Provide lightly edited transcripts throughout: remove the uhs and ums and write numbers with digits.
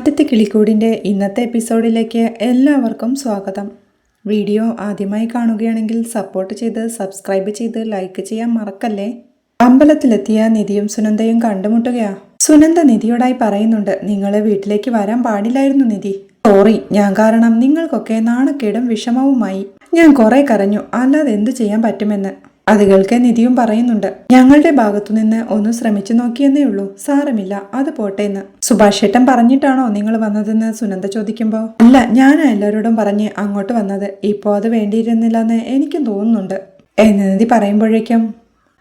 കാറ്റത്തെ കിളിക്കൂടിൻ്റെ ഇന്നത്തെ എപ്പിസോഡിലേക്ക് എല്ലാവർക്കും സ്വാഗതം. വീഡിയോ ആദ്യമായി കാണുകയാണെങ്കിൽ സപ്പോർട്ട് ചെയ്ത് സബ്സ്ക്രൈബ് ചെയ്ത് ലൈക്ക് ചെയ്യാൻ മറക്കല്ലേ. അമ്പലത്തിലെത്തിയ നിധിയും സുനന്ദയും കണ്ടുമുട്ടുകയാ. സുനന്ദ നിധിയോടായി പറയുന്നുണ്ട്, നിങ്ങൾ വീട്ടിലേക്ക് വരാൻ പാടില്ലായിരുന്നു നിധി. സോറി, ഞാൻ കാരണം നിങ്ങൾക്കൊക്കെ നാണക്കേടും വിഷമവുമായി. ഞാൻ കുറെ കരഞ്ഞു, അല്ലാതെ എന്തു ചെയ്യാൻ പറ്റുമെന്ന്. അത് കേൾക്കെ നിധിയും പറയുന്നുണ്ട്, ഞങ്ങളുടെ ഭാഗത്തുനിന്ന് ഒന്ന് ശ്രമിച്ചു നോക്കിയെന്നേ ഉള്ളൂ, സാരമില്ല, അത് പോട്ടേന്ന്. സുഭാഷ് ഏട്ടൻ പറഞ്ഞിട്ടാണോ നിങ്ങൾ വന്നതെന്ന് സുനന്ദ ചോദിക്കുമ്പോ, അല്ല, ഞാനാ എല്ലാവരോടും പറഞ്ഞ് അങ്ങോട്ട് വന്നത്. ഇപ്പോ അത് വേണ്ടിയിരുന്നില്ലെന്ന് എനിക്കും തോന്നുന്നുണ്ട് എന്ന് നിധി പറയുമ്പോഴേക്കും,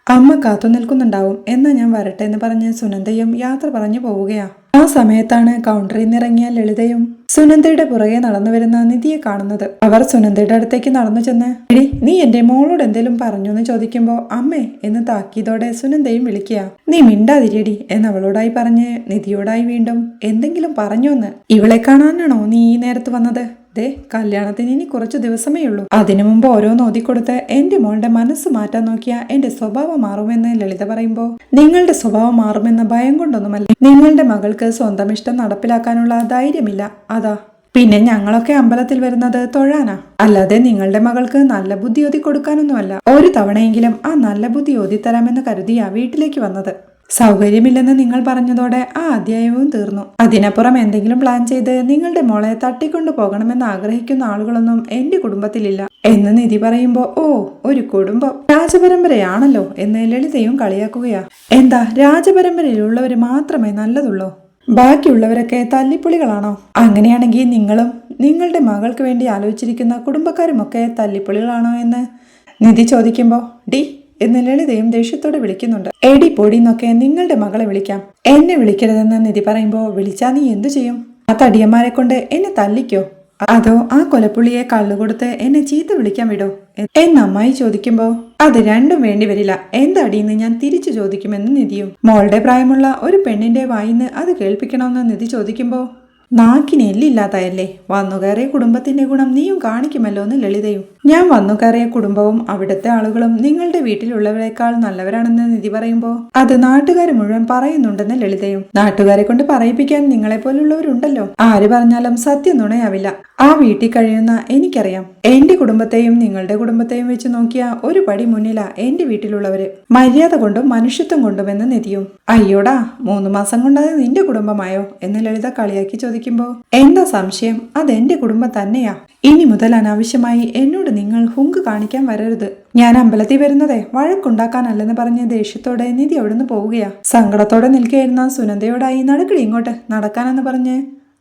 അമ്മ കാത്തു നിൽക്കുന്നുണ്ടാവും, എന്നാ ഞാൻ വരട്ടെ എന്ന് പറഞ്ഞ് സുനന്ദയും യാത്ര പറഞ്ഞു പോവുകയാ. ആ സമയത്താണ് കൗണ്ടറിൽ നിന്നിറങ്ങിയ ലളിതയും സുനന്ദയുടെ പുറകെ നടന്നു വരുന്ന നിധിയെ കാണുന്നത്. അവർ സുനന്ദയുടെ അടുത്തേക്ക് നടന്നു ചെന്ന്, എടി, നീ എന്റെ മോളോട് എന്തേലും പറഞ്ഞു എന്ന് ചോദിക്കുമ്പോ, അമ്മേ എന്ന് താക്കീതോടെ സുനന്ദയും വിളിക്കുക. നീ മിണ്ടാതിരിയടി എന്ന് അവളോടായി പറഞ്ഞ് നിധിയോടായി വീണ്ടും, എന്തെങ്കിലും പറഞ്ഞോന്ന്. ഇവളെ കാണാനാണോ നീ ഈ നേരത്ത് വന്നത്? ദേ, കല്യാണത്തിന് ഇനി കുറച്ചു ദിവസമേ ഉള്ളൂ. അതിനു മുമ്പ് ഓരോന്ന് ഓതിക്കൊടുത്ത് എന്റെ മോളുടെ മനസ്സ് മാറ്റാൻ നോക്കിയാ എന്റെ സ്വഭാവം മാറുമെന്ന് ലളിത പറയുമ്പോ, നിങ്ങളുടെ സ്വഭാവം മാറുമെന്ന ഭയം കൊണ്ടൊന്നുമല്ല, നിങ്ങളുടെ മകൾക്ക് സ്വന്തം ഇഷ്ടം നടപ്പിലാക്കാനുള്ള ധൈര്യമില്ല, അതാ. പിന്നെ ഞങ്ങളൊക്കെ അമ്പലത്തിൽ വരുന്നത് തൊഴാനാ, അല്ലാതെ നിങ്ങളുടെ മകൾക്ക് നല്ല ബുദ്ധി ഓതി കൊടുക്കാനൊന്നുമല്ല. ഒരു തവണയെങ്കിലും ആ നല്ല ബുദ്ധി ഓതിത്തരാമെന്ന് കരുതിയാ വീട്ടിലേക്ക് വന്നത്. സൗകര്യമില്ലെന്ന് നിങ്ങൾ പറഞ്ഞതോടെ ആ അധ്യായവും തീർന്നു. അതിനപ്പുറം എന്തെങ്കിലും പ്ലാൻ ചെയ്ത് നിങ്ങളുടെ മോളെ തട്ടിക്കൊണ്ടു പോകണമെന്ന് ആഗ്രഹിക്കുന്ന ആളുകളൊന്നും എന്റെ കുടുംബത്തിലില്ല എന്ന് നിധി പറയുമ്പോ, ഓ, ഒരു കുടുംബം രാജപരമ്പരയാണല്ലോ എന്ന് ലളിതയും കളിയാക്കുകയാ. എന്താ, രാജപരമ്പരയിലുള്ളവര് മാത്രമേ നല്ലതുള്ളൂ? ബാക്കിയുള്ളവരൊക്കെ തല്ലിപ്പൊളികളാണോ? അങ്ങനെയാണെങ്കിൽ നിങ്ങളും നിങ്ങളുടെ മകൾക്ക് വേണ്ടി ആലോചിച്ചിരിക്കുന്ന കുടുംബക്കാരുമൊക്കെ തല്ലിപ്പൊളികളാണോ എന്ന് നിധി ചോദിക്കുമ്പോ, ഡി എന്ന് ലളിതയും ദേഷ്യത്തോടെ വിളിക്കുന്നുണ്ട്. എടി പൊടിന്നൊക്കെ നിങ്ങളുടെ മകളെ വിളിക്കാം, എന്നെ വിളിക്കരുതെന്ന് നിധി പറയുമ്പോ, വിളിച്ചാ നീ എന്തു ചെയ്യും? ആ തടിയന്മാരെ കൊണ്ട് എന്നെ തല്ലിക്കോ, അതോ ആ കൊലപ്പുള്ളിയെ കള്ളുകൊടുത്ത് എന്നെ ചീത്ത വിളിക്കാൻ വിടോ എന്ന് അമ്മായി ചോദിക്കുമ്പോ, അത് രണ്ടും വേണ്ടി വരില്ല, എന്താടീന്ന് ഞാൻ തിരിച്ചു ചോദിക്കുമെന്ന് നിധിയും. മോളുടെ പ്രായമുള്ള ഒരു പെണ്ണിന്റെ വായിന്ന് അത് കേൾപ്പിക്കണമെന്ന് നിധി ചോദിക്കുമ്പോ, നാക്കിന് എല്ലില്ലാതായല്ലേ, വന്നുകയറിയ കുടുംബത്തിന്റെ ഗുണം നീയും കാണിക്കുമല്ലോ എന്ന് ലളിതയും. ഞാൻ വന്നുകയറിയ കുടുംബവും അവിടുത്തെ ആളുകളും നിങ്ങളുടെ വീട്ടിലുള്ളവരെക്കാൾ നല്ലവരാണെന്ന് നിധി പറയുമ്പോ, അത് നാട്ടുകാർ മുഴുവൻ പറയുന്നുണ്ടെന്ന് ലളിതയും. നാട്ടുകാരെ കൊണ്ട് പറയിപ്പിക്കാൻ നിങ്ങളെ പോലുള്ളവരുണ്ടല്ലോ, ആര് പറഞ്ഞാലും സത്യം നുണയാവില്ല. ആ വീട്ടിൽ കഴിയുന്ന എനിക്കറിയാം. എന്റെ കുടുംബത്തെയും നിങ്ങളുടെ കുടുംബത്തെയും വെച്ച് നോക്കിയാ ഒരു പടി മുന്നിലാ എന്റെ വീട്ടിലുള്ളവര്, മര്യാദ കൊണ്ടും മനുഷ്യത്വം കൊണ്ടുമെന്ന് നിധിയും. അയ്യോടാ, 3 മാസം കൊണ്ടത് നിന്റെ കുടുംബമായോ എന്ന് ലളിത കളിയാക്കി ചോദിക്കുമ്പോ, എന്താ സംശയം, അതെന്റെ കുടുംബം തന്നെയാ. ഇനി മുതൽ അനാവശ്യമായി എന്നോട് നിങ്ങൾ ഹുങ്ക് കാണിക്കാൻ വരരുത്. ഞാൻ അമ്പലത്തിൽ വരുന്നതേ വഴക്കുണ്ടാക്കാനല്ലെന്ന് പറഞ്ഞ് ദേഷ്യത്തോടെ നിധി അവിടുന്ന് പോവുകയാ. സങ്കടത്തോടെ നിൽക്കുകയായിരുന്ന സുനന്ദയോടായി, നടക്കടി ഇങ്ങോട്ട്, നടക്കാനെന്ന് പറഞ്ഞ്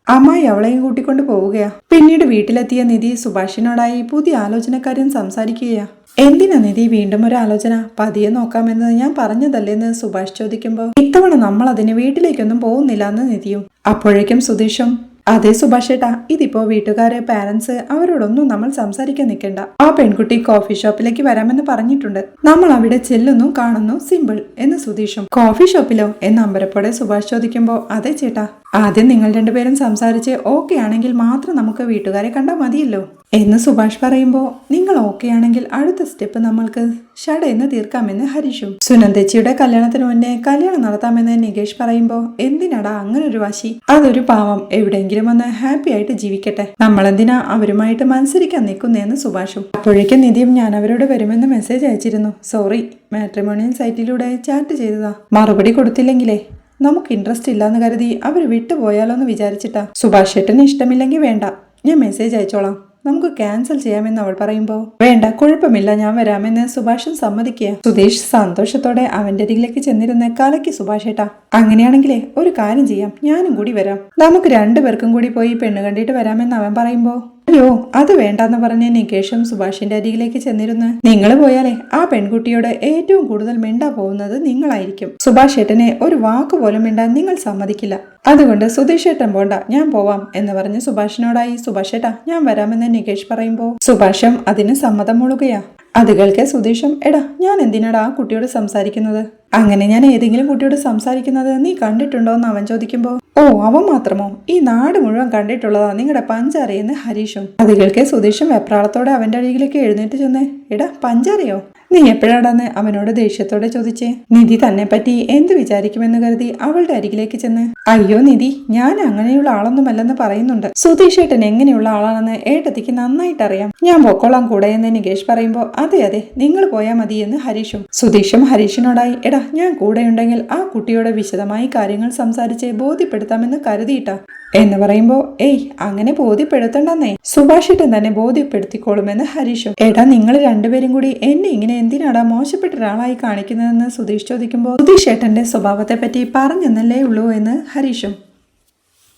അമ്മായി അവളെയും കൂട്ടിക്കൊണ്ട് പോവുകയാ. പിന്നീട് വീട്ടിലെത്തിയ നിധി സുഭാഷിനോടായി പുതിയ ആലോചനക്കാരൻ സംസാരിക്കുകയാ. എന്തിനാ നിധി വീണ്ടും ഒരു ആലോചന? പതിയെ നോക്കാമെന്ന് ഞാൻ പറഞ്ഞതല്ലേന്ന് സുഭാഷ് ചോദിക്കുമ്പോ, ഇത്തവണ നമ്മൾ അതിന് വീട്ടിലേക്കൊന്നും പോകുന്നില്ല എന്ന് നിധിയും. അപ്പോഴേക്കും സുധീഷും, അതെ സുഭാഷ് ഏട്ടാ, ഇതിപ്പോ വീട്ടുകാര്, പാരന്റ്സ്, അവരോടൊന്നും നമ്മൾ സംസാരിക്കാൻ നിൽക്കണ്ട. ആ പെൺകുട്ടി കോഫി ഷോപ്പിലേക്ക് വരാമെന്ന് പറഞ്ഞിട്ടുണ്ട്, നമ്മൾ അവിടെ ചെല്ലുന്നു, കാണുന്നു, സിമ്പിൾ എന്ന് സുധീഷും. കോഫി ഷോപ്പിലോ എന്ന് അമ്പരപ്പോടെ സുഭാഷ് ചോദിക്കുമ്പോ, അതെ ചേട്ടാ, ആദ്യം നിങ്ങൾ രണ്ടുപേരും സംസാരിച്ച് ഓക്കെ ആണെങ്കിൽ മാത്രം നമുക്ക് വീട്ടുകാരെ കണ്ടാൽ മതിയല്ലോ എന്ന് സുഭാഷ് പറയുമ്പോ, നിങ്ങൾ ഓക്കെ ആണെങ്കിൽ അടുത്ത സ്റ്റെപ്പ് നമ്മൾക്ക് ഷടയെന്ന് തീർക്കാമെന്ന് ഹരീഷും. സുനന്ദേച്ചിയുടെ കല്യാണത്തിന് മുന്നേ കല്യാണം നടത്താമെന്ന് നികേഷ് പറയുമ്പോ, എന്തിനാടാ അങ്ങനെ ഒരു വാശി? അതൊരു പാവം എവിടെയെങ്കിലും വന്ന് ഹാപ്പി ആയിട്ട് ജീവിക്കട്ടെ, നമ്മളെന്തിനാ അവരുമായിട്ട് മത്സരിക്കാൻ നിൽക്കുന്നതെന്ന് സുഭാഷും. അപ്പോഴേക്കും നിധിയും, ഞാൻ അവരോട് വരുമെന്ന് മെസ്സേജ് അയച്ചിരുന്നു, സോറി, മാട്രിമോണിയൽ സൈറ്റിലൂടെ ചാറ്റ് ചെയ്തതാ, മറുപടി കൊടുത്തില്ലെങ്കിലേ നമുക്ക് ഇൻട്രസ്റ്റ് ഇല്ലാന്ന് കരുതി അവർ വിട്ടുപോയാലോ എന്ന് വിചാരിച്ചിട്ടാ. സുഭാഷ് ഏട്ടന് ഇഷ്ടമില്ലെങ്കിൽ വേണ്ട, ഞാൻ മെസ്സേജ് അയച്ചോളാം, നമുക്ക് ക്യാൻസൽ ചെയ്യാമെന്ന് അവൾ പറയുമ്പോ, വേണ്ട, കുഴപ്പമില്ല, ഞാൻ വരാമെന്ന് സുഭാഷും സമ്മതിക്കുക. സുധീഷ് സന്തോഷത്തോടെ അവന്റെ അരികിലേക്ക് ചെന്നിരുന്ന്, കലക്കി സുഭാഷ് ഏട്ടാ, അങ്ങനെയാണെങ്കിലേ ഒരു കാര്യം ചെയ്യാം, ഞാനും കൂടി വരാം, നമുക്ക് 2 പേർക്കും കൂടി പോയി പെണ്ണ് കണ്ടിട്ട് വരാമെന്ന് അവൻ പറയുമ്പോ, അയ്യോ അത് വേണ്ടെന്ന് പറഞ്ഞ് നികേഷും സുഭാഷിന്റെ അരികിലേക്ക് ചെന്നിരുന്ന്, നിങ്ങൾ പോയാലേ ആ പെൺകുട്ടിയോട് ഏറ്റവും കൂടുതൽ മിണ്ടാ പോകുന്നത് നിങ്ങളായിരിക്കും. സുഭാഷ് ഏട്ടനെ ഒരു വാക്ക് പോലും മിണ്ടാൻ നിങ്ങൾ സമ്മതിക്കില്ല, അതുകൊണ്ട് സുധീഷ് ഏട്ടൻ പോണ്ട, ഞാൻ പോവാം എന്ന് പറഞ്ഞ് സുഭാഷിനോടായി, സുഭാഷ് ഏട്ടാ ഞാൻ വരാമെന്ന് നികേഷ് പറയുമ്പോ സുഭാഷും അതിന് സമ്മതം മൂളുകയാ. അത് കേൾക്കെ സുധീഷും, എടാ ഞാൻ എന്തിനാടാ ആ കുട്ടിയോട് സംസാരിക്കുന്നത്? അങ്ങനെ ഞാൻ ഏതെങ്കിലും കുട്ടിയോട് സംസാരിക്കുന്നത് നീ കണ്ടിട്ടുണ്ടോ എന്ന് അവൻ ചോദിക്കുമ്പോ, ഓ അവൻ മാത്രമോ? ഈ നാട് മുഴുവൻ കണ്ടിട്ടുള്ളതാ നിങ്ങളുടെ പഞ്ചാരയെന്ന് ഹരീഷും. അത് കേൾക്കെ സുധീഷും വെപ്രാളത്തോടെ അവന്റെ അരികിലേക്ക് എഴുന്നേറ്റ് ചെന്ന്, എടാ പഞ്ചാരയോ? നീ എപ്പോഴാടാന്ന് അവനോട് ദേഷ്യത്തോടെ ചോദിച്ചേ. നിധി തന്നെ പറ്റി എന്ത് വിചാരിക്കുമെന്ന് കരുതി അവളുടെ അരികിലേക്ക് ചെന്ന്, അയ്യോ നിധി, ഞാൻ അങ്ങനെയുള്ള ആളൊന്നുമല്ലെന്ന് പറയുന്നുണ്ട്. സുധീഷ് ഏട്ടൻ എങ്ങനെയുള്ള ആളാണെന്ന് ഏട്ടത്തിക്ക് നന്നായിട്ട് അറിയാം. ഞാൻ പൊക്കോളാം കൂടെ എന്ന് നികേഷ് പറയുമ്പോ, അതെ അതെ, നിങ്ങൾ പോയാൽ മതി എന്ന് ഹരീഷും. സുധീഷും ഹരീഷിനോടായി, എടാ ഞാൻ കൂടെയുണ്ടെങ്കിൽ ആ കുട്ടിയോട് വിശദമായി കാര്യങ്ങൾ സംസാരിച്ച് ബോധ്യപ്പെടുത്താമെന്ന് കരുതിയിട്ടാ എന്ന് പറയുമ്പോ, ഏയ് അങ്ങനെ ബോധ്യപ്പെടുത്തണ്ടെന്നേ, സുഭാഷേട്ടൻ തന്നെ ബോധ്യപ്പെടുത്തിക്കോളുമെന്ന് ഹരീഷും. എടാ നിങ്ങൾ രണ്ടുപേരും കൂടി എന്നെ ഇങ്ങനെ എന്തിനാടാ മോശപ്പെട്ട ഒരാളായി കാണിക്കുന്നതെന്ന് സുധീഷ് ചോദിക്കുമ്പോൾ, സുധീഷ് ഏട്ടന്റെ സ്വഭാവത്തെ പറ്റി പറഞ്ഞെന്നല്ലേ ഉള്ളൂ എന്ന് ഹരീഷും.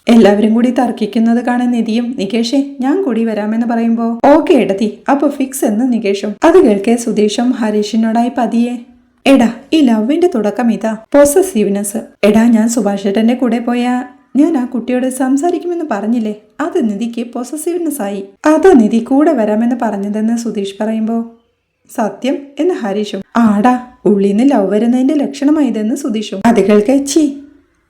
എല്ലാവരും കൂടി തർക്കിക്കുന്നത് കാണാൻ നിധിയും, നികേഷേ ഞാൻ കൂടി വരാമെന്ന് പറയുമ്പോ, ഓക്കെ ഏട്ടത്തി, അപ്പൊ ഫിക്സ് എന്ന് നികേഷും. അത് കേൾക്കെ സുധീഷും ഹരീഷിനോടായി പതിയെ, എടാ ഈ ലവിന്റെ തുടക്കം ഇതാ, പൊസസീവ്നെസ്. എടാ ഞാൻ സുഭാഷേട്ടന്റെ കൂടെ പോയാ ഞാൻ ആ കുട്ടിയോട് സംസാരിക്കുമെന്ന് പറഞ്ഞില്ലേ, അത് നിധിക്ക് പൊസസീവ്നെസ് ആയി. അതാ നിധി കൂടെ വരാമെന്ന് പറഞ്ഞതെന്ന് സുധീഷ് പറയുമ്പോ, സത്യം എന്ന് ഹരീഷും. ആടാ, ഉള്ളിന്ന് ലവ് വരുന്നതിന്റെ ലക്ഷണമായതെന്ന് സുധീഷും. അത് കേൾക്കെ ചീ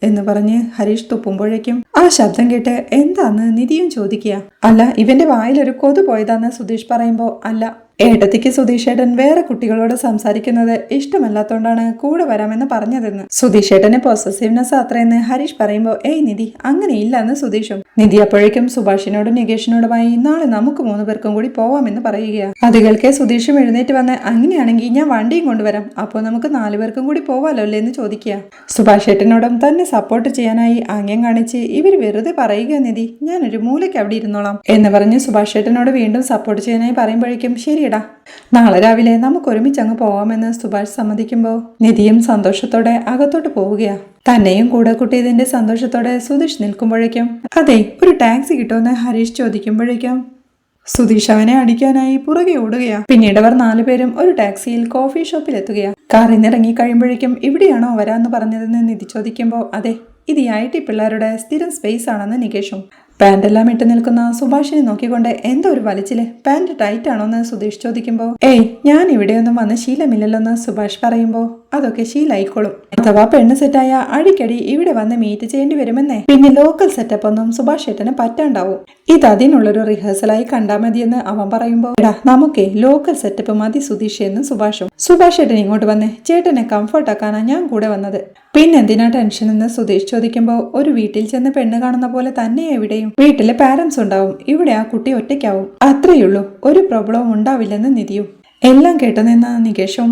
എന്ന് പറഞ്ഞ് ഹരീഷ് തുപ്പുമ്പോഴേക്കും ആ ശബ്ദം കേട്ട് എന്താന്ന് നിധിയും ചോദിക്കുക. അല്ല, ഇവന്റെ വായിലൊരു കൊതു പോയതാന്ന് സുധീഷ് പറയുമ്പോ, അല്ല, ഏട്ടത്തിക്ക് സുധീഷേട്ടൻ വേറെ കുട്ടികളോട് സംസാരിക്കുന്നത് ഇഷ്ടമല്ലാത്തോണ്ടാണ് കൂടെ വരാമെന്ന് പറഞ്ഞതെന്ന്. സുധീഷേട്ടന് പൊസസീവ്നെസ് അത്രയെന്ന് ഹരീഷ് പറയുമ്പോ, ഏയ് നിധി, അങ്ങനെയില്ല എന്ന് സുധീഷും. നിധി അപ്പോഴേക്കും സുഭാഷിനോടും നികേഷിനോടുമായി നാളെ നമുക്ക് 3 പേർക്കും കൂടി പോവാമെന്ന് പറയുകയാണ്. അത് കേൾക്കെ സുധീഷും എഴുന്നേറ്റ് വന്ന്, അങ്ങനെയാണെങ്കിൽ ഞാൻ വണ്ടിയും കൊണ്ടുവരാം, അപ്പോൾ നമുക്ക് 4 പേർക്കും കൂടി പോവാലോ അല്ലേ എന്ന് ചോദിക്കുക. സുഭാഷേട്ടനോടും തന്നെ സപ്പോർട്ട് ചെയ്യാനായി ആംഗ്യം കാണിച്ച് ഇവർ വെറുതെ പറയുക, നിധി ഞാനൊരു മൂലയ്ക്ക് അവിടെ ഇരുന്നോളാം എന്ന് പറഞ്ഞ് സുഭാഷേട്ടനോട് വീണ്ടും സപ്പോർട്ട് ചെയ്യാനായി പറയുമ്പോഴേക്കും, ശരി നാളെ രാവിലെ നമുക്ക് ഒരുമിച്ച് അങ്ങ് പോവാമെന്ന് സുഭാഷ് സമ്മതിക്കുമ്പോൾ നിധിയും സന്തോഷത്തോടെ അകത്തോട്ട് പോവുകയാ. തന്നെയും കൂടെ കൂട്ടിയതിന്റെ സന്തോഷത്തോടെ സുധീഷ് നിൽക്കുമ്പോഴേക്കും, അതെ ഒരു ടാക്സി കിട്ടുമെന്ന് ഹരീഷ് ചോദിക്കുമ്പോഴേക്കും സുധീഷ് അവനെ അടിക്കാനായി പുറകെ ഓടുകയാ. പിന്നീട് അവർ 4 പേരും ഒരു ടാക്സിയിൽ കോഫി ഷോപ്പിൽ എത്തുകയാ. കാറിൽ നിന്ന് ഇറങ്ങി കഴിയുമ്പോഴേക്കും, ഇവിടെയാണോ വരാന്ന് പറഞ്ഞതെന്ന് നിധി ചോദിക്കുമ്പോൾ, അതെ ഇത് ഈ IT പിള്ളേരുടെ സ്ഥിരം സ്പേസ് ആണെന്ന് നികേഷും. പാൻറ്റെല്ലാം ഇട്ട് നിൽക്കുന്ന സുഭാഷിനെ നോക്കിക്കൊണ്ട്, എന്തോ ഒരു വലിച്ചില്, പാൻറ് ടൈറ്റ് ആണോന്ന് സുധീഷ് ചോദിക്കുമ്പോ, ഏയ് ഞാൻ ഇവിടെയൊന്നും വന്ന് ശീലമില്ലല്ലോന്ന് സുഭാഷ് പറയുമ്പോ, അതൊക്കെ ശീലായിക്കോളും. അഥവാ പെണ്ണ് സെറ്റായ അടിക്കടി ഇവിടെ വന്ന് മീറ്റ് ചെയ്യേണ്ടി വരുമെന്നേ. പിന്നെ ലോക്കൽ സെറ്റപ്പ് ഒന്നും സുഭാഷ് ഏട്ടന് പറ്റാണ്ടാവും. ഇത് അതിനുള്ളൊരു റിഹേഴ്സലായി കണ്ടാ മതിയെന്ന് അവൻ പറയുമ്പോ, എടാ നമുക്കേ ലോക്കൽ സെറ്റപ്പ് മതി സുധീഷ് എന്ന് സുഭാഷും. സുഭാഷ് ഏട്ടൻ ഇങ്ങോട്ട് വന്ന് ചേട്ടനെ കംഫർട്ട് ആക്കാനാ ഞാൻ കൂടെ വന്നത്. പിന്നെന്തിനാ ടെൻഷൻ എന്ന് സുധീഷ് ചോദിക്കുമ്പോ, ഒരു വീട്ടിൽ ചെന്ന് പെണ്ണ് കാണുന്ന പോലെ തന്നെ എവിടെയും വീട്ടിലെ പാരന്റ്സ് ഉണ്ടാവും, ഇവിടെ ആ കുട്ടി ഒറ്റയ്ക്കാവും, അത്രയുള്ളൂ, ഒരു പ്രോബ്ലവും ഉണ്ടാവില്ലെന്ന് നിധിയും. എല്ലാം കേട്ടു നിന്ന നികേഷും,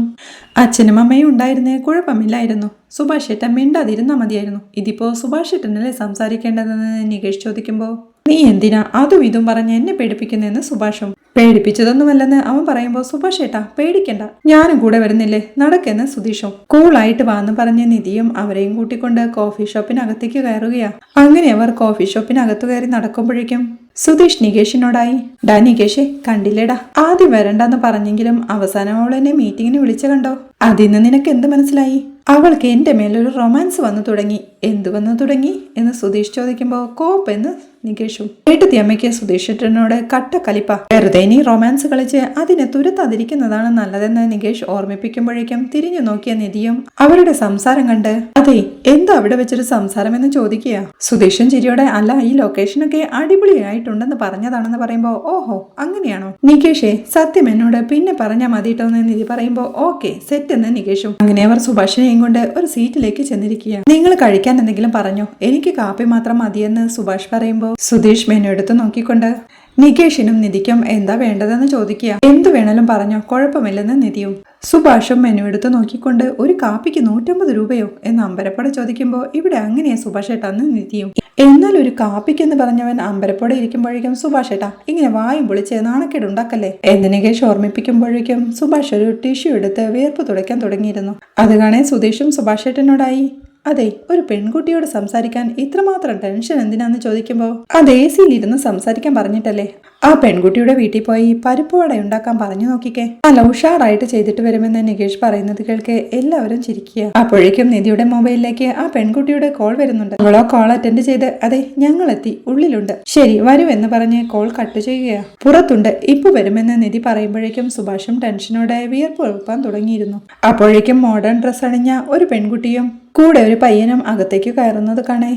അച്ഛനും അമ്മയും ഉണ്ടായിരുന്നേ കുഴപ്പമില്ലായിരുന്നു, സുഭാഷ് ഏട്ടൻ മിണ്ടാതിരുന്നാ മതിയായിരുന്നു, ഇതിപ്പോ സുഭാഷ് ഏട്ടനല്ലേ സംസാരിക്കേണ്ടതെന്ന് നികേഷ് ചോദിക്കുമ്പോ, നീ എന്തിനാ അതും ഇതും പറഞ്ഞ് എന്നെ പേടിപ്പിക്കുന്നെന്ന് സുഭാഷും. പേടിപ്പിച്ചതൊന്നുമല്ലെന്ന് അവൻ പറയുമ്പോ, സുഭാഷ് ഏട്ടാ പേടിക്കണ്ട, ഞാനും കൂടെ വരുന്നില്ലേ, നടക്കെന്ന് സുധീഷും. കൂളായിട്ട് വാന്ന് പറഞ്ഞ് നിധിയും അവരെയും കൂട്ടിക്കൊണ്ട് കോഫി ഷോപ്പിനകത്തേക്ക് കയറുകയാ. അങ്ങനെ അവർ കോഫി ഷോപ്പിനകത്ത് കയറി നടക്കുമ്പോഴേക്കും സുധീഷ് നികേഷിനോടായി, ഡാ നികേഷേ കണ്ടില്ലേടാ, ആദ്യം വരണ്ടെന്ന് പറഞ്ഞെങ്കിലും അവസാനം അവൾ എന്നെ മീറ്റിങ്ങിന് വിളിച്ചു കണ്ടോ, അതിന്ന് നിനക്ക് എന്ത് മനസ്സിലായി? അവൾക്ക് എന്റെ മേലൊരു റൊമാൻസ് വന്നു തുടങ്ങി. എന്തു വന്നു തുടങ്ങി എന്ന് സുധീഷ് ചോദിക്കുമ്പോ, കോപ്പെന്ന് നികേഷും. ഏട്ടത്തി അമ്മയ്ക്ക് സുധീഷ് ഏട്ടനോട് കട്ട കലിപ്പ, വെറുതെ നീ റൊമാൻസ് കളിച്ച് അതിനെ തുരത്താതിരിക്കുന്നതാണ് നല്ലതെന്ന് നികേഷ് ഓർമ്മിപ്പിക്കുമ്പോഴേക്കും തിരിഞ്ഞു നോക്കിയ നിധിയും അവരുടെ സംസാരം കണ്ട്, അതെ എന്താ അവിടെ വെച്ചൊരു സംസാരം എന്ന് ചോദിക്കുക. സുധീഷും ചിരിയോടെ, അല്ല ഈ ലൊക്കേഷനൊക്കെ അടിപൊളിയായിട്ടുണ്ടെന്ന് പറഞ്ഞതാണെന്ന് പറയുമ്പോ, ഓഹോ അങ്ങനെയാണോ നികേഷേ, സത്യം എന്നോട് പിന്നെ പറഞ്ഞാൽ മതിട്ടോ എന്ന് നിധി പറയുമ്പോ, ഓക്കെ സെറ്റ് എന്ന് നികേഷും. അങ്ങനെ അവർ സുഭാഷിനെയും കൊണ്ട് ഒരു സീറ്റിലേക്ക് ചെന്നിരിക്കുക. നിങ്ങൾ കഴിക്കാൻ എന്തെങ്കിലും പറഞ്ഞോ, എനിക്ക് കാപ്പി മാത്രം മതിയെന്ന് സുഭാഷ് പറയുമ്പോ സുധീഷ് മെനു എടുത്ത് നോക്കിക്കൊണ്ട് നികേഷിനും നിധിക്കും എന്താ വേണ്ടതെന്ന് ചോദിക്കുക. എന്തു വേണേലും പറഞ്ഞോ, കുഴപ്പമില്ലെന്ന് നിധിയും. സുഭാഷും മെനു എടുത്ത് നോക്കിക്കൊണ്ട്, ഒരു കാപ്പിക്ക് 150 രൂപയോ എന്ന് അമ്പരപ്പോടെ ചോദിക്കുമ്പോ, ഇവിടെ അങ്ങനെയാ സുഭാഷ് ഏട്ടാന്ന് നിധിയും. എന്നാൽ ഒരു കാപ്പിക്കെന്ന് പറഞ്ഞവൻ അമ്പരപ്പോടെ ഇരിക്കുമ്പോഴേക്കും, സുഭാഷ് ഏട്ടാ ഇങ്ങനെ വായും പൊളിച്ച് നാണക്കേട് ഉണ്ടാക്കല്ലേ എന്ന് നികേഷ് ഓർമ്മിപ്പിക്കുമ്പോഴേക്കും സുഭാഷ് ഒരു ടിഷ്യൂ എടുത്ത് വിയർപ്പ് തുടയ്ക്കാൻ തുടങ്ങിയിരുന്നു. അത് കാണേ സുധീഷും സുഭാഷ് ഏട്ടനോടായി, അതെ ഒരു പെൺകുട്ടിയോട് സംസാരിക്കാൻ ഇത്രമാത്രം ടെൻഷൻ എന്തിനാന്ന് ചോദിക്കുമ്പോ, അത് AC-യിലിരുന്ന് സംസാരിക്കാൻ പറഞ്ഞിട്ടല്ലേ, ആ പെൺകുട്ടിയുടെ വീട്ടിൽ പോയി പരിപ്പ് വട ഉണ്ടാക്കാൻ പറഞ്ഞു നോക്കിക്കേ, നല്ല ഉഷാറായിട്ട് ചെയ്തിട്ട് വരുമെന്ന് നികേഷ് പറയുന്നത് കേൾക്കെ എല്ലാവരും ചിരിക്കുക. അപ്പോഴേക്കും നിധിയുടെ മൊബൈലിലേക്ക് ആ പെൺകുട്ടിയുടെ കോൾ വരുന്നുണ്ട്. അവളോ കോൾ അറ്റൻഡ് ചെയ്ത്, അതെ ഞങ്ങളെത്തി, ഉള്ളിലുണ്ട്, ശരി വരുമെന്ന് പറഞ്ഞ് കോൾ കട്ട് ചെയ്യുകയാ. പുറത്തുണ്ട്, ഇപ്പൊ വരുമെന്ന് നിധി പറയുമ്പോഴേക്കും സുഭാഷും ടെൻഷനോടെ വിയർപ്പ് ഒഴുപ്പാൻ തുടങ്ങിയിരുന്നു. അപ്പോഴേക്കും മോഡേൺ ഡ്രസ് അണിഞ്ഞ ഒരു പെൺകുട്ടിയും കൂടെ ഒരു പയ്യനും അകത്തേക്ക് കയറുന്നത് കാണേ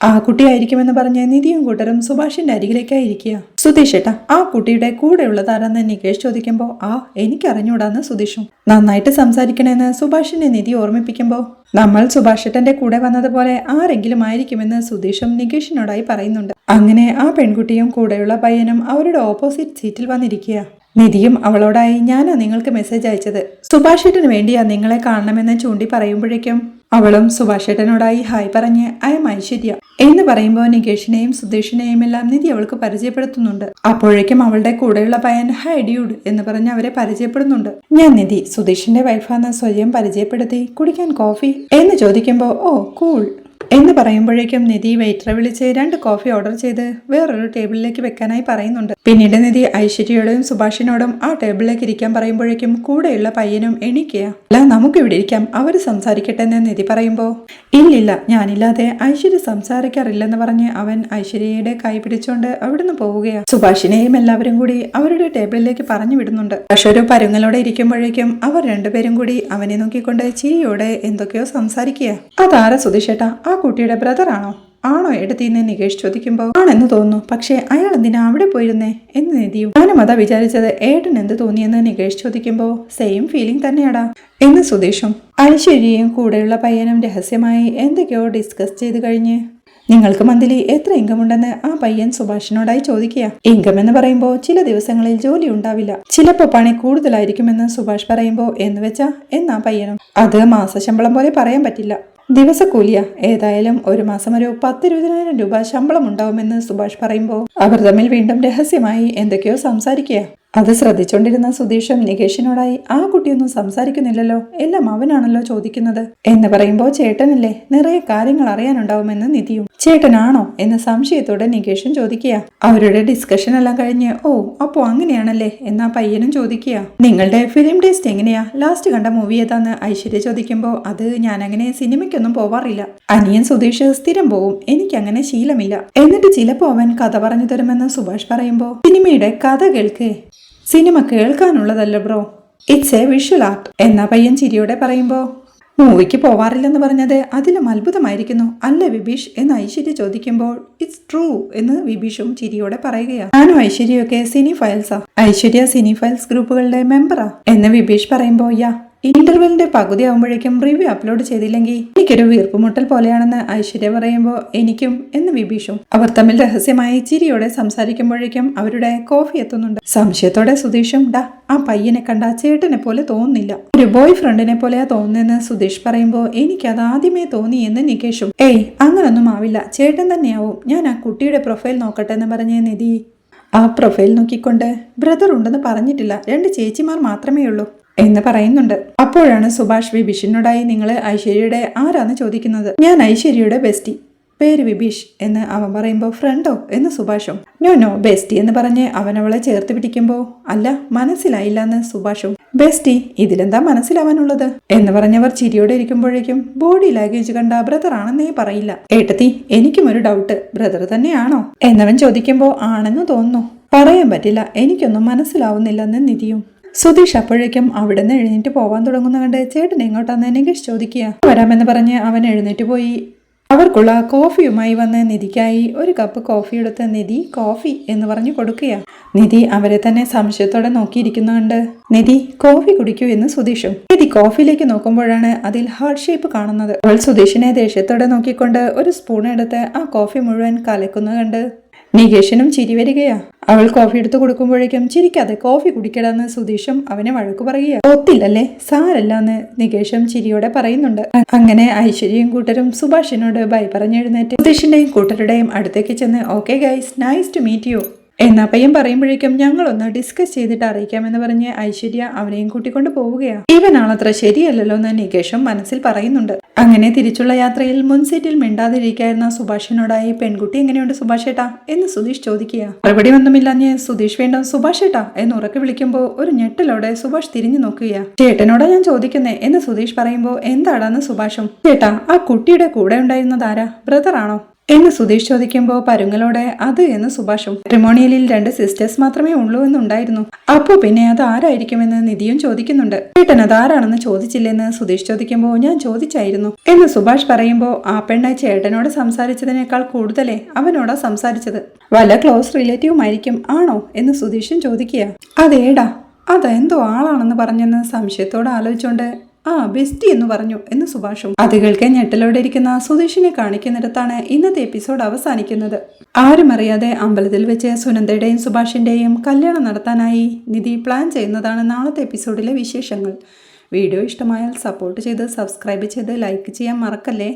ആ കുട്ടിയായിരിക്കുമെന്ന് പറഞ്ഞ് നിധിയും കൂട്ടരും സുഭാഷിന്റെ അരികിലേക്കായി ഇരിക്കുക. സുധീഷ് ഏട്ടാ, ആ കുട്ടിയുടെ കൂടെയുള്ളതാരെന്ന് നികേഷ് ചോദിക്കുമ്പോ എനിക്കറിഞ്ഞൂടാന്ന് സുധീഷും. നന്നായിട്ട് സംസാരിക്കണേന്ന് സുഭാഷിനെ നിധി ഓർമ്മിപ്പിക്കുമ്പോ നമ്മൾ സുഭാഷ് ഏട്ടന്റെ കൂടെ വന്നതുപോലെ ആരെങ്കിലും ആയിരിക്കുമെന്ന് സുധീഷും നികേഷിനോടായി പറയുന്നുണ്ട്. അങ്ങനെ ആ പെൺകുട്ടിയും കൂടെയുള്ള പയ്യനും അവരുടെ ഓപ്പോസിറ്റ് സീറ്റിൽ വന്നിരിക്കുക. നിധിയും അവളോടായി ഞാനാ നിങ്ങൾക്ക് മെസ്സേജ് അയച്ചത്, സുഭാഷേട്ടന് വേണ്ടിയാ നിങ്ങളെ കാണണമെന്ന് ചൂണ്ടി പറയുമ്പോഴേക്കും അവളും സുഭാഷേട്ടനോടായി ഹായ് പറഞ്ഞ് ഐ എം ഐശ്വര്യ എന്ന് പറയുമ്പോൾ നികേഷിനെയും സുധീഷിനെയും എല്ലാം നിധി അവൾക്ക് പരിചയപ്പെടുത്തുന്നുണ്ട്. അപ്പോഴേക്കും അവളുടെ കൂടെയുള്ള പയ്യൻ ഹൈ ഡ്യൂഡ് എന്ന് പറഞ്ഞ് അവരെ പരിചയപ്പെടുന്നുണ്ട്. ഞാൻ നിധി, സുധീഷിന്റെ വൈഫാന്ന് സ്വയം പരിചയപ്പെടുത്തി കുടിക്കാൻ കോഫി എന്ന് ചോദിക്കുമ്പോ ഓ കൂൾ എന്ന് പറയുമ്പോഴേക്കും നിധി വെയിറ്ററെ വിളിച്ച് 2 കോഫി ഓർഡർ ചെയ്ത് വേറൊരു ടേബിളിലേക്ക് വെക്കാനായി പറയുന്നുണ്ട്. പിന്നീട് നിധി ഐശ്വര്യയോടും സുഭാഷിനോടും ആ ടേബിളിലേക്ക് ഇരിക്കാൻ പറയുമ്പോഴേക്കും കൂടെയുള്ള പയ്യനും എണീക്കുക. അല്ല, നമുക്ക് ഇവിടെ ഇരിക്കാം, അവര് സംസാരിക്കട്ടെ എന്ന് നിധി പറയുമ്പോ ഇല്ലില്ല, ഞാനില്ലാതെ ഐശ്വര്യ സംസാരിക്കാറില്ലെന്ന് പറഞ്ഞ് അവൻ ഐശ്വര്യയുടെ കൈ പിടിച്ചോണ്ട് അവിടുന്ന് പോവുകയാണ്. സുഭാഷിനെയും എല്ലാവരും കൂടി അവരുടെ ടേബിളിലേക്ക് പറഞ്ഞു വിടുന്നുണ്ട്. പക്ഷെ ഒരു പരുങ്ങലോടെ ഇരിക്കുമ്പോഴേക്കും അവർ രണ്ടുപേരും കൂടി അവനെ നോക്കിക്കൊണ്ട് ചിരിയോടെ എന്തൊക്കെയോ സംസാരിക്കുക. അതാരാ സുധീഷേട്ടാ, ആ കുട്ടിയുടെ ബ്രദർ ആണോ എടുത്തിന്ന് നികേഷ് ചോദിക്കുമ്പോ ആണെന്ന് തോന്നുന്നു, പക്ഷെ അയാൾ എന്തിനാ അവിടെ പോയിരുന്നേ എന്ന് നിധിയും. ഞാനും അതാ വിചാരിച്ചത്, ഏട്ടൻ എന്ത് തോന്നിയെന്ന് നികേഷ് ചോദിക്കുമ്പോ സെയിം ഫീലിംഗ് തന്നെയാടാ എന്ന് സുധീഷും. ഐശ്വര്യയും കൂടെയുള്ള പയ്യനും രഹസ്യമായി എന്തൊക്കെയോ ഡിസ്കസ് ചെയ്ത് കഴിഞ്ഞ് നിങ്ങൾക്ക് മന്ത്ലി എത്ര ഇൻകം ഉണ്ടെന്ന് ആ പയ്യൻ സുഭാഷിനോടായി ചോദിക്കുക. ഇൻകം എന്ന് പറയുമ്പോൾ ചില ദിവസങ്ങളിൽ ജോലി ഉണ്ടാവില്ല, ചിലപ്പോ പണി കൂടുതലായിരിക്കുമെന്ന് സുഭാഷ് പറയുമ്പോ എന്ന് വെച്ചാ എന്നാ പയ്യനും. അത് മാസശമ്പളം പോലെ പറയാൻ പറ്റില്ല, ദിവസക്കൂലിയ. ഏതായാലും ഒരു മാസം ഒരു 10-20,000 രൂപ ശമ്പളം ഉണ്ടാവുമെന്ന് സുഭാഷ് പറയുമ്പോൾ അവർ തമ്മിൽ വീണ്ടും രഹസ്യമായി എന്തൊക്കെയോ സംസാരിക്കുക. അത് ശ്രദ്ധിച്ചോണ്ടിരുന്ന സുധീഷും നികേഷിനോടായി ആ കുട്ടിയൊന്നും സംസാരിക്കുന്നില്ലല്ലോ, എല്ലാം അവനാണല്ലോ ചോദിക്കുന്നത് എന്ന് പറയുമ്പോൾ ചേട്ടനല്ലേ, നിറയെ കാര്യങ്ങൾ അറിയാനുണ്ടാവുമെന്ന് നിധിയും. ചേട്ടനാണോ എന്ന് സംശയത്തോടെ നികേഷും ചോദിക്കുക. അവരുടെ ഡിസ്കഷൻ എല്ലാം കഴിഞ്ഞ് ഓ അപ്പോ അങ്ങനെയാണല്ലേ എന്നാ പയ്യനും ചോദിക്കുക. നിങ്ങളുടെ ഫിലിം ടേസ്റ്റ് എങ്ങനെയാ, ലാസ്റ്റ് കണ്ട മൂവി ഏതാന്ന് ഐശ്വര്യ ചോദിക്കുമ്പോ അത് ഞാനങ്ങനെ സിനിമയ്ക്കൊന്നും പോവാറില്ല, അനിയൻ സുധീഷ് സ്ഥിരം പോവും, എനിക്കങ്ങനെ ശീലമില്ല. എന്നിട്ട് ചിലപ്പോ അവൻ കഥ പറഞ്ഞു തരുമെന്ന് സുഭാഷ് പറയുമ്പോ സിനിമയുടെ കഥ കേൾക്കേ, സിനിമ കേൾക്കാനുള്ളതല്ല bro, it's a visual art എന്നാ പയ്യൻ ചിരിയോടെ പറയുമ്പോ മൂവിക്ക് പോവാറില്ലെന്ന് പറഞ്ഞത് അതിലും അത്ഭുതമായിരിക്കുന്നു അല്ലേ വിബീഷ് എന്ന് ഐശ്വര്യ ചോദിക്കുമ്പോൾ ഇറ്റ്സ് ട്രൂ എന്ന് വിബീഷും ചിരിയോടെ പറയുകയാണ്. ഞാനും ഐശ്വര്യയൊക്കെ സിനി ഫയൽസാ, ഐശ്വര്യ സിനി ഫയൽസ് ഗ്രൂപ്പുകളുടെ മെമ്പറാ എന്ന് വിബീഷ് പറയുമ്പോ യാ ഇന്റർവെല്ലിന്റെ പകുതി ആവുമ്പോഴേക്കും റിവ്യൂ അപ്ലോഡ് ചെയ്തില്ലെങ്കിൽ എനിക്കൊരു വീർപ്പുമുട്ടൽ പോലെയാണെന്ന് ഐശ്വര്യ പറയുമ്പോൾ എനിക്കും എന്ന് വിബീഷും. അവർ തമ്മിൽ രഹസ്യമായി ചിരിയോടെ സംസാരിക്കുമ്പോഴേക്കും അവരുടെ കോഫി എത്തുന്നുണ്ട്. സംശയത്തോടെ സുധീഷും ഡാ ആ പയ്യനെ കണ്ട ചേട്ടനെ പോലെ തോന്നുന്നില്ല, ഒരു ബോയ് ഫ്രണ്ടിനെ പോലെയാ തോന്നുന്നെന്ന് സുധീഷ് പറയുമ്പോൾ എനിക്കത് ആദ്യമേ തോന്നി എന്ന് നികേഷും. ഏയ് അങ്ങനൊന്നും ആവില്ല, ചേട്ടൻ തന്നെയാവും, ഞാൻ ആ കുട്ടിയുടെ പ്രൊഫൈൽ നോക്കട്ടെ എന്ന് പറഞ്ഞ നിധി ആ പ്രൊഫൈൽ നോക്കിക്കൊണ്ട് ബ്രദർ ഉണ്ടെന്ന് പറഞ്ഞിട്ടില്ല, 2 ചേച്ചിമാർ മാത്രമേ ഉള്ളൂ എന്ന് പറയുന്നുണ്ട്. അപ്പോഴാണ് സുഭാഷ് വിബീഷിനോടായി നിങ്ങൾ ഐശ്വര്യയുടെ ആരാന്ന് ചോദിക്കുന്നത്. ഞാൻ ഐശ്വര്യയുടെ ബെസ്റ്റി, പേര് വിബീഷ് എന്ന് അവൻ പറയുമ്പോൾ ഫ്രണ്ടോ എന്ന് സുഭാഷും. നോ ബെസ്റ്റി എന്ന് പറഞ്ഞ് അവൻ അവളെ ചേർത്ത് പിടിക്കുമ്പോ അല്ല മനസ്സിലായില്ല എന്ന് സുഭാഷും. ബെസ്റ്റി, ഇതിലെന്താ മനസ്സിലാവാനുള്ളത് എന്ന് പറഞ്ഞവർ ചിരിയോടെ ഇരിക്കുമ്പോഴേക്കും ബോഡി ലാംഗ്വേജ് കണ്ട ബ്രദർ ആണെന്നേ പറയില്ല. ഏട്ടത്തി, എനിക്കും ഒരു ഡൗട്ട്, ബ്രദർ തന്നെയാണോ എന്നവൻ ചോദിക്കുമ്പോ ആണെന്ന് തോന്നുന്നു, പറയാൻ പറ്റില്ല, എനിക്കൊന്നും മനസ്സിലാവുന്നില്ലെന്ന് നിധിയും. സുധീഷ് അപ്പോഴേക്കും അവിടെ നിന്ന് എഴുന്നേറ്റ് പോവാൻ തുടങ്ങുന്ന കണ്ട് ചേട്ടൻ എങ്ങോട്ടാന്ന് നികേഷ് ചോദിക്കുക. വരാമെന്ന് പറഞ്ഞ് അവൻ എഴുന്നേറ്റ് പോയി അവർക്കുള്ള കോഫിയുമായി വന്ന് നിധിക്കായി ഒരു കപ്പ് കോഫി എടുത്ത് നിധി കോഫി എന്ന് പറഞ്ഞു കൊടുക്കുക. നിധി അവരെ തന്നെ സംശയത്തോടെ നോക്കിയിരിക്കുന്നുണ്ട്. നിധി കോഫി കുടിക്കൂ എന്ന് സുധീഷും. നിധി കോഫിയിലേക്ക് നോക്കുമ്പോഴാണ് അതിൽ ഹാർട്ട് ഷേപ്പ് കാണുന്നത്. അവൾ സുധീഷിനെ ദേഷ്യത്തോടെ നോക്കിക്കൊണ്ട് ഒരു സ്പൂൺ എടുത്ത് ആ കോഫി മുഴുവൻ കലക്കുന്ന കണ്ട് നികേഷിനും ചിരി വരികയാ. അവൾ കോഫി എടുത്തു കൊടുക്കുമ്പോഴേക്കും ചിരിക്കാതെ കോഫി കുടിക്കടാന്ന് സുധീഷും അവനെ വഴക്കു പറയുക. ഒത്തില്ലല്ലേ, സാരല്ലാന്ന് നികേഷും ചിരിയോടെ പറയുന്നുണ്ട്. അങ്ങനെ ഐശ്വര്യയും കൂട്ടരും സുഭാഷിനോട് ബൈ പറഞ്ഞെഴുന്നേറ്റ് സുധീഷിന്റെയും കൂട്ടരുടെയും അടുത്തേക്ക് ചെന്ന് okay guys, nice to meet you എന്നാ പയ്യൻ പറയുമ്പോഴേക്കും ഞങ്ങളൊന്ന് ഡിസ്കസ് ചെയ്തിട്ട് അറിയിക്കാമെന്ന് പറഞ്ഞ് ഐശ്വര്യ അവനെയും കൂട്ടിക്കൊണ്ട് പോവുകയാണ്. ഇവനാണത്ര ശരിയല്ലല്ലോ എന്ന് നികേഷും മനസ്സിൽ പറയുന്നുണ്ട്. അങ്ങനെ തിരിച്ചുള്ള യാത്രയിൽ മുൻസീറ്റിൽ മിണ്ടാതിരിക്കായിരുന്ന സുഭാഷിനോടായി പെൺകുട്ടി എങ്ങനെയുണ്ട് സുഭാഷേട്ടാ എന്ന് സുധീഷ് ചോദിക്കുക. മറുപടി ഒന്നുമില്ലാഞ്ഞ് സുധീഷ് വീണ്ടും സുഭാഷേട്ടാ എന്ന് ഉറക്കെ വിളിക്കുമ്പോൾ ഒരു ഞെട്ടലോടെ സുഭാഷ് തിരിഞ്ഞു നോക്കുകയാ. ചേട്ടനോടാ ഞാൻ ചോദിക്കുന്നേ എന്ന് സുധീഷ് പറയുമ്പോൾ എന്താടാന്ന് സുഭാഷും. ചേട്ടാ, ആ കുട്ടിയുടെ കൂടെ ഉണ്ടായിരുന്നതാരാ, ബ്രദർ ആണോ എന്ന് സുധീഷ് ചോദിക്കുമ്പോൾ പരുങ്ങളോടെ അത് എന്ന് സുഭാഷും. മാട്രിമോണിയലിൽ 2 സിസ്റ്റേഴ്സ് മാത്രമേ ഉള്ളൂ എന്നുണ്ടായിരുന്നു. അപ്പോ പിന്നെ അത് ആരായിരിക്കുമെന്ന് നിധിയും ചോദിക്കുന്നുണ്ട്. ഏട്ടൻ അതാരാണെന്ന് ചോദിച്ചില്ലെന്ന് സുധീഷ് ചോദിക്കുമ്പോൾ ഞാൻ ചോദിച്ചായിരുന്നു എന്ന് സുഭാഷ് പറയുമ്പോൾ ആ പെണ്ണ ചേട്ടനോട് സംസാരിച്ചതിനേക്കാൾ കൂടുതലേ അവനോടാ സംസാരിച്ചത്. വല്ല ക്ലോസ് റിലേറ്റീവുമായിരിക്കും ആണോ എന്ന് സുധീഷും ചോദിക്കുക. അതേടാ അതെന്തോ ആളാണെന്ന് പറഞ്ഞെന്ന് സംശയത്തോടെ ആലോചിച്ചോണ്ട് ബെസ്റ്റി എന്ന് പറഞ്ഞു എന്ന് സുഭാഷും. അത് കേൾക്കാൻ ഞെട്ടലോടെ ഇരിക്കുന്ന സുധീഷിനെ കാണിക്കുന്നിടത്താണ് ഇന്നത്തെ എപ്പിസോഡ് അവസാനിക്കുന്നത്. ആരും അറിയാതെ അമ്പലത്തിൽ വെച്ച് സുനന്ദയുടെയും സുഭാഷിന്റെയും കല്യാണം നടത്താനായി നിധി പ്ലാൻ ചെയ്യുന്നതാണ് നാളത്തെ എപ്പിസോഡിലെ വിശേഷങ്ങൾ. വീഡിയോ ഇഷ്ടമായാൽ സപ്പോർട്ട് ചെയ്ത് സബ്സ്ക്രൈബ് ചെയ്ത് ലൈക്ക് ചെയ്യാൻ മറക്കല്ലേ.